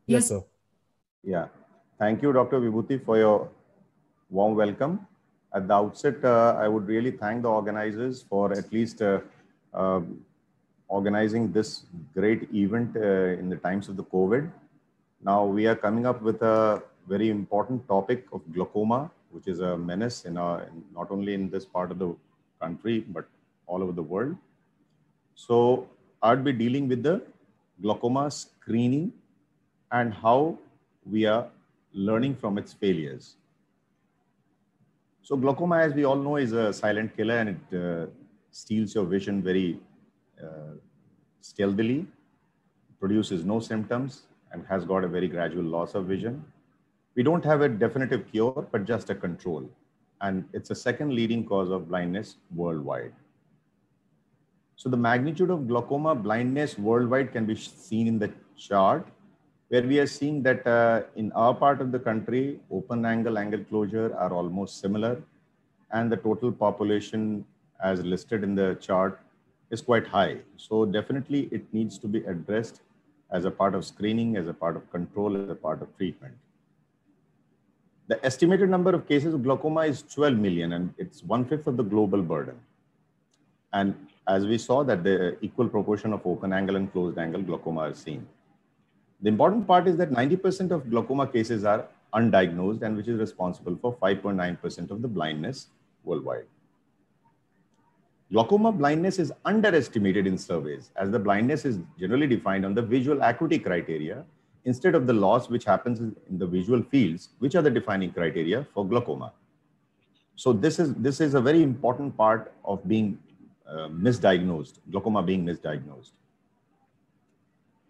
Yes, Yes. sir. Yeah. Thank you, Dr. Vibhuti, for your warm welcome. At the outset, I would really thank the organizers for at least uh, organizing this great event in the times of the COVID. Now we are coming up with a very important topic of glaucoma, which is a menace not only in this part of the country, but all over the world. So I'd be dealing with the glaucoma screening and how we are learning from its failures. So glaucoma, as we all know, is a silent killer, and it steals your vision very uh, stealthily, produces no symptoms, and has got a very gradual loss of vision. We don't have a definitive cure, but just a control. And it's a second leading cause of blindness worldwide. So the magnitude of glaucoma blindness worldwide can be seen in the chart, where we are seeing that in our part of the country, open angle closure are almost similar, and the total population as listed in the chart is quite high. So definitely it needs to be addressed as a part of screening, as a part of control, as a part of treatment. The estimated number of cases of glaucoma is 12 million, and it's 1/5 of the global burden. And as we saw that the equal proportion of open angle and closed angle glaucoma are seen. The important part is that 90% of glaucoma cases are undiagnosed, and which is responsible for 5.9% of the blindness worldwide. Glaucoma blindness is underestimated in surveys, as the blindness is generally defined on the visual acuity criteria instead of the loss which happens in the visual fields, which are the defining criteria for glaucoma. So this is a very important part of being misdiagnosed, glaucoma being misdiagnosed.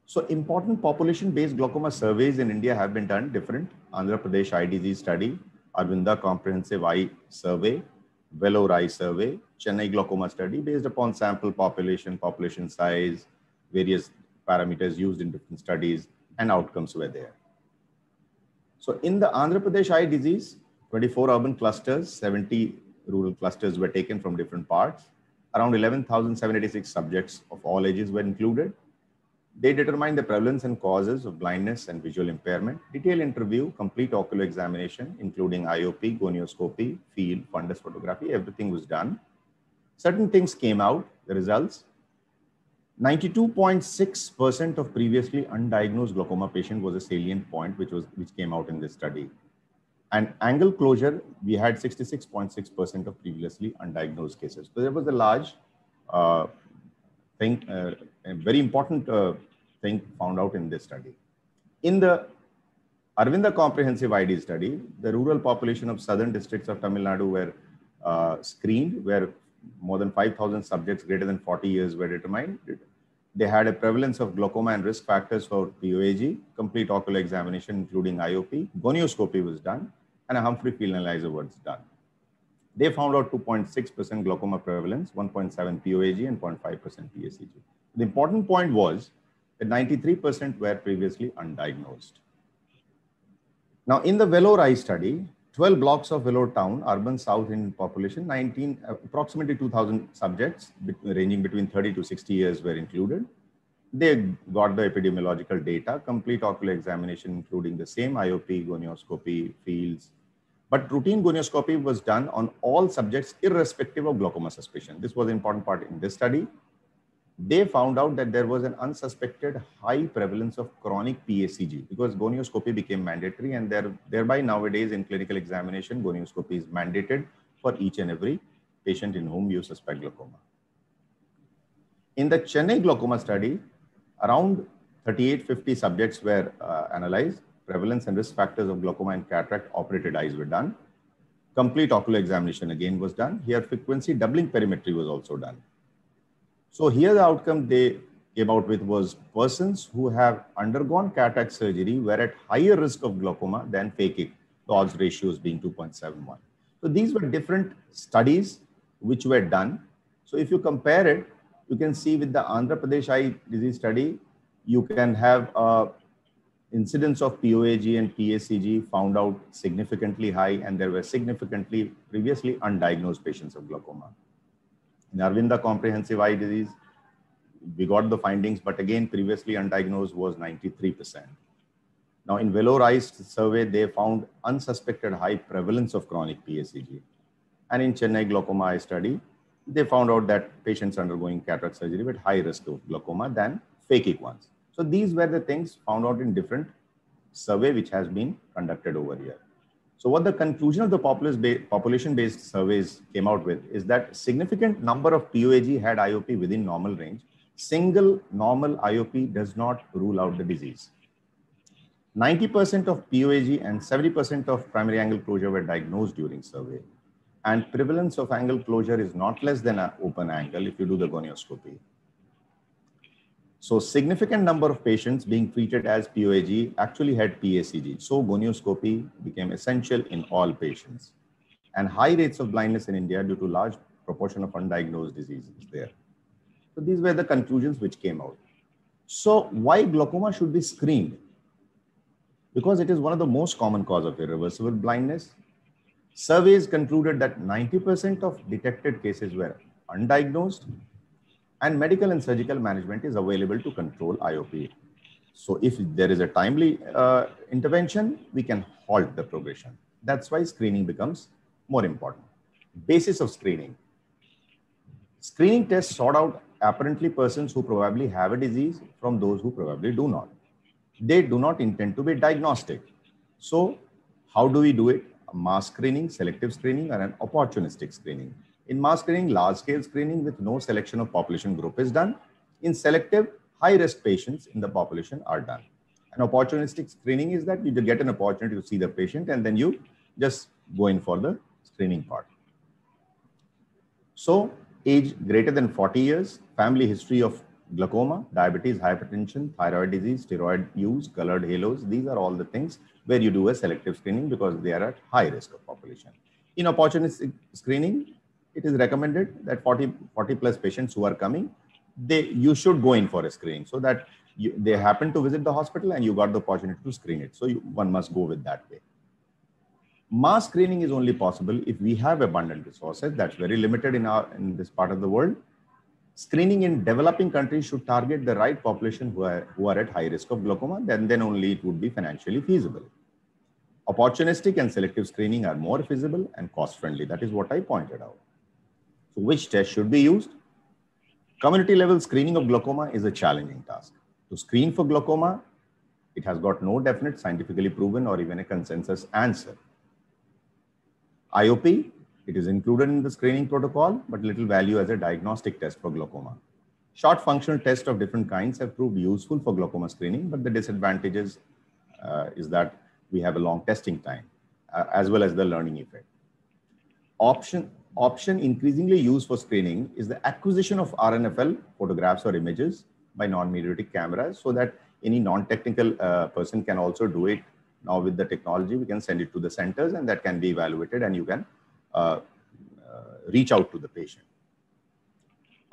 So important population-based glaucoma surveys in India have been done different. Andhra Pradesh Eye Disease Study, Arvinda Comprehensive Eye Survey, Vellore Eye Survey, Chennai Glaucoma Study based upon sample population size, various parameters used in different studies, and outcomes were there. So in the Andhra Pradesh Eye Disease, 24 urban clusters, 70 rural clusters were taken from different parts. Around 11,786 subjects of all ages were included. They determined the prevalence and causes of blindness and visual impairment. Detailed interview, complete ocular examination, including IOP, gonioscopy, field, fundus photography, everything was done. Certain things came out, the results. 92.6% of previously undiagnosed glaucoma patient was a salient point, which came out in this study. And angle closure, we had 66.6% of previously undiagnosed cases. So there was a large thing, a very important thing found out in this study. In the Arvinda Comprehensive ID study, the rural population of southern districts of Tamil Nadu were screened, where more than 5,000 subjects greater than 40 years were determined. They had a prevalence of glaucoma and risk factors for POAG, complete ocular examination, including IOP, gonioscopy was done, and a Humphrey field analyzer was done. They found out 2.6% glaucoma prevalence, 1.7 POAG, and 0.5% PSEG. The important point was that 93% were previously undiagnosed. Now, in the Vellore Eye study, 12 blocks of Vellore town, urban South Indian population, approximately 2,000 subjects ranging between 30 to 60 years were included. They got the epidemiological data, complete ocular examination, including the same IOP, gonioscopy, fields. But routine gonioscopy was done on all subjects irrespective of glaucoma suspicion. This was an important part in this study. They found out that there was an unsuspected high prevalence of chronic PSEG because gonioscopy became mandatory, and thereby nowadays in clinical examination, gonioscopy is mandated for each and every patient in whom you suspect glaucoma. In the Chennai glaucoma study, around 3850 subjects were analyzed. Prevalence and risk factors of glaucoma and cataract operated eyes were done. Complete ocular examination again was done. Here frequency doubling perimetry was also done. So here the outcome they came out with was persons who have undergone cataract surgery were at higher risk of glaucoma than phakic, the odds ratios being 2.71. So these were different studies which were done. So if you compare it, you can see with the Andhra Pradesh Eye Disease Study, you can have incidence of POAG and PSEG found out significantly high, and there were significantly previously undiagnosed patients of glaucoma. In Arvinda Comprehensive Eye Disease, we got the findings, but again, previously undiagnosed was 93%. Now, in Valorized survey, they found unsuspected high prevalence of chronic PSEG. And in Chennai glaucoma eye study, they found out that patients undergoing cataract surgery with high risk of glaucoma than phakic ones. So these were the things found out in different survey which has been conducted over here. So what the conclusion of the population-based surveys came out with is that significant number of POAG had IOP within normal range. Single normal IOP does not rule out the disease. 90% of POAG and 70% of primary angle closure were diagnosed during survey. And prevalence of angle closure is not less than an open angle if you do the gonioscopy. So significant number of patients being treated as POAG actually had PSEG. So gonioscopy became essential in all patients. And high rates of blindness in India due to large proportion of undiagnosed diseases there. So these were the conclusions which came out. So why glaucoma should be screened? Because it is one of the most common cause of irreversible blindness. Surveys concluded that 90% of detected cases were undiagnosed, and medical and surgical management is available to control IOP. So if there is a timely intervention, we can halt the progression. That's why screening becomes more important. Basis of screening. Screening tests sort out apparently persons who probably have a disease from those who probably do not. They do not intend to be diagnostic. So how do we do it? A mass screening, selective screening, or an opportunistic screening. In mass screening, large-scale screening with no selection of population group is done. In selective, high-risk patients in the population are done. An opportunistic screening is that you get an opportunity to see the patient and then you just go in for the screening part. So, age greater than 40 years, family history of glaucoma, diabetes, hypertension, thyroid disease, steroid use, colored halos. These are all the things where you do a selective screening because they are at high risk of population. In opportunistic screening, it is recommended that 40 plus patients who are coming, you should go in for a screening so that they happen to visit the hospital and you got the opportunity to screen it. So one must go with that way. Mass screening is only possible if we have abundant resources. That's very limited in this part of the world. Screening in developing countries should target the right population who are at high risk of glaucoma, then only it would be financially feasible. Opportunistic and selective screening are more feasible and cost-friendly. That is what I pointed out. So which test should be used? Community level screening of glaucoma is a challenging task. To screen for glaucoma, it has got no definite scientifically proven or even a consensus answer. IOP, it is included in the screening protocol, but little value as a diagnostic test for glaucoma. Short functional tests of different kinds have proved useful for glaucoma screening, but the disadvantages is that we have a long testing time, as well as the learning effect. Option increasingly used for screening is the acquisition of RNFL photographs or images by non-mydriatic cameras so that any non-technical person can also do it. Now with the technology, we can send it to the centers and that can be evaluated and you can reach out to the patient.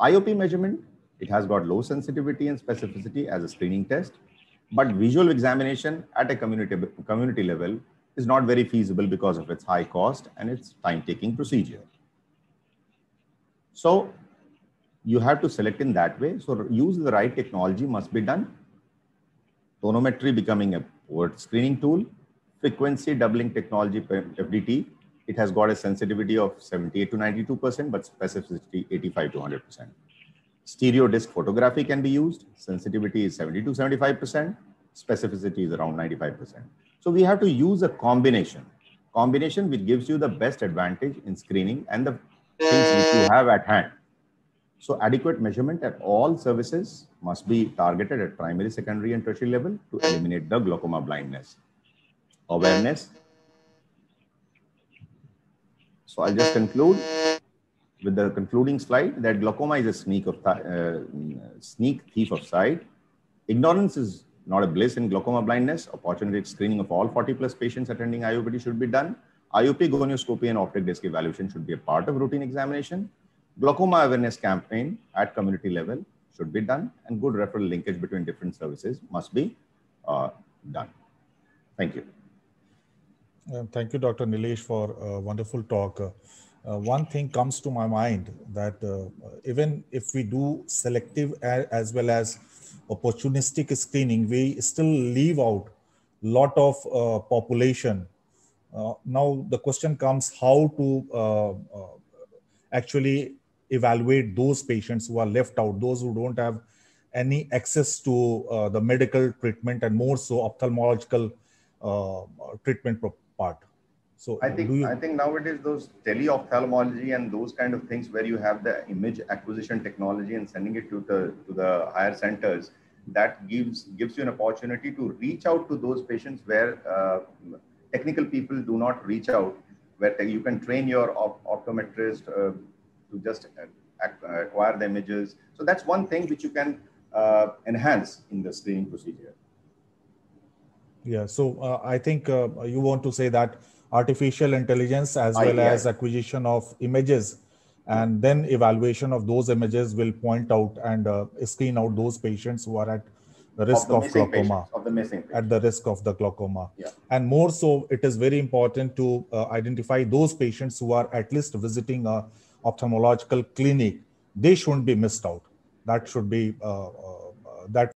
IOP measurement, it has got low sensitivity and specificity as a screening test, but visual examination at a community level is not very feasible because of its high cost and its time-taking procedure. So you have to select in that way. So use the right technology must be done. Tonometry becoming a port screening tool. Frequency doubling technology, FDT, it has got a sensitivity of 78 to 92%, but specificity 85 to 100%. Stereo disc photography can be used. Sensitivity is 70 to 75%. Specificity is around 95%. So we have to use a combination which gives you the best advantage in screening and the things which you have at hand. So adequate measurement at all services must be targeted at primary, secondary, and tertiary level to eliminate the glaucoma blindness. Awareness. So I'll just conclude with the concluding slide that glaucoma is a sneak thief of sight. Ignorance is not a bliss in glaucoma blindness. Opportunistic screening of all 40 plus patients attending IOPD should be done. IOP, gonioscopy, and optic disc evaluation should be a part of routine examination. Glaucoma awareness campaign at community level should be done, and good referral linkage between different services must be done. Thank you. Thank you, Dr. Nilesh, for a wonderful talk. One thing comes to my mind that even if we do selective as well as opportunistic screening, we still leave out a lot of population. Now the question comes how to actually evaluate those patients who are left out, those who don't have any access to the medical treatment and more so ophthalmological treatment part. So I think nowadays those teleophthalmology and those kind of things where you have the image acquisition technology and sending it to the higher centers, that gives you an opportunity to reach out to those patients where technical people do not reach out, where you can train your optometrist to just acquire the images. So that's one thing which you can enhance in the screening procedure. Yeah, so I think you want to say that artificial intelligence as well as acquisition of images and then evaluation of those images will point out and screen out those patients who are at the risk of glaucoma, at the risk of the glaucoma. Yeah. And more so, it is very important to identify those patients who are at least visiting a ophthalmological clinic. They shouldn't be missed out. That should be that